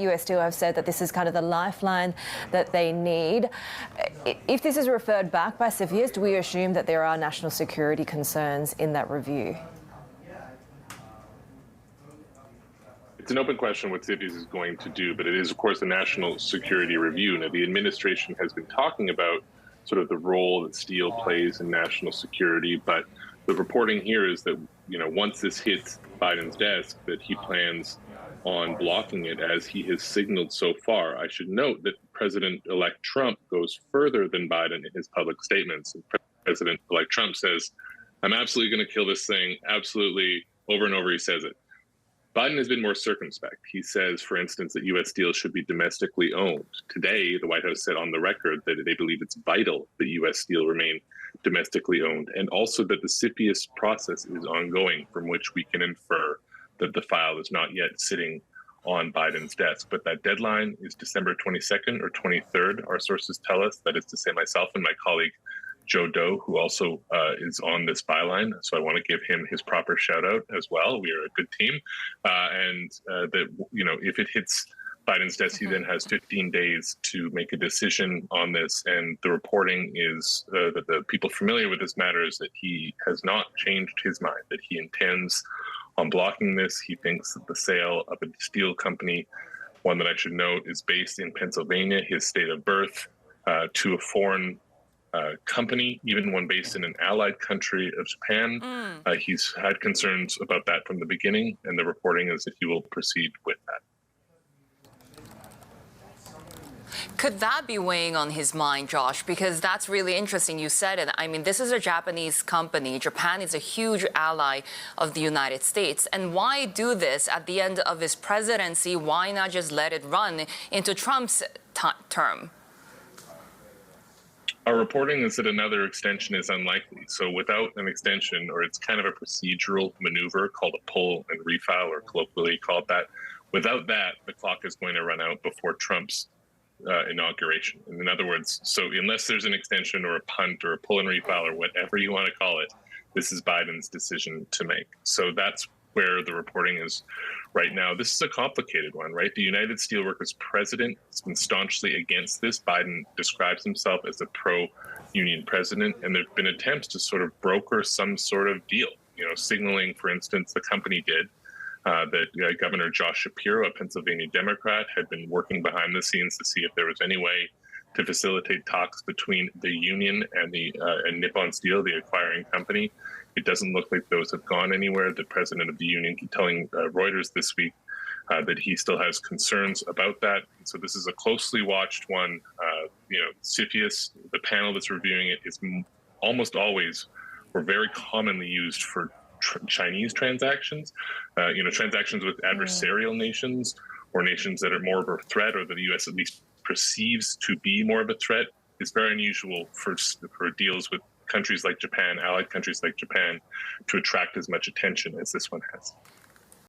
US Steel have said that this is kind of the lifeline that they need. If this is referred back by CFIUS, do we assume that there are national security concerns in that review? It's an open question what CFIUS is going to do, but it is, of course, a national security review. Now, the administration has been talking about sort of the role that steel plays in national security, but the reporting here is that, once this hits Biden's desk, that he plans on blocking it, as he has signaled so far. I should note that President-elect Trump goes further than Biden in his public statements. And President-elect Trump says, I'm absolutely going to kill this thing, absolutely, over and over he says it. Biden has been more circumspect. He says, for instance, that U.S. Steel should be domestically owned. Today, the White House said on the record that they believe it's vital that U.S. Steel remain domestically owned, and also that the CFIUS process is ongoing, from which we can infer that the file is not yet sitting on Biden's desk. But that deadline is December 22nd or 23rd, our sources tell us. That is to say, myself and my colleague, Joe Doe, who also is on this byline. So I want to give him his proper shout out as well. We are a good team. If it hits Biden's desk, he then has 15 days to make a decision on this. And the reporting is that the people familiar with this matter is that he has not changed his mind, that he intends on blocking this. He thinks that the sale of a steel company, one that I should note is based in Pennsylvania, his state of birth, to a foreign company, even one based in an allied country of Japan. He's had concerns about that from the beginning, and the reporting is that he will proceed with that. Could that be weighing on his mind, Josh? Because that's really interesting. You said it. I mean, this is a Japanese company. Japan is a huge ally of the United States. And why do this at the end of his presidency? Why not just let it run into Trump's term? Our reporting is that another extension is unlikely. So without an extension, or it's kind of a procedural maneuver called a pull and refile, or colloquially called that, without that, the clock is going to run out before Trump's inauguration. In other words, so unless there's an extension or a punt or a pull and refile or whatever you want to call it, this is Biden's decision to make. So that's where the reporting is right now. This is a complicated one, right? The United Steelworkers president has been staunchly against this. Biden describes himself as a pro-union president, and there have been attempts to sort of broker some sort of deal, signaling, for instance, the company did, that Governor Josh Shapiro, a Pennsylvania Democrat, had been working behind the scenes to see if there was any way to facilitate talks between the union and and Nippon Steel, the acquiring company. It doesn't look like those have gone anywhere. The president of the union telling Reuters this week that he still has concerns about that. So this is a closely watched one. CFIUS, the panel that's reviewing it, is almost always or very commonly used for Chinese transactions, transactions with adversarial nations or nations that are more of a threat, or that the U.S. at least perceives to be more of a threat. It's very unusual for deals with countries like Japan, allied countries like Japan, to attract as much attention as this one has.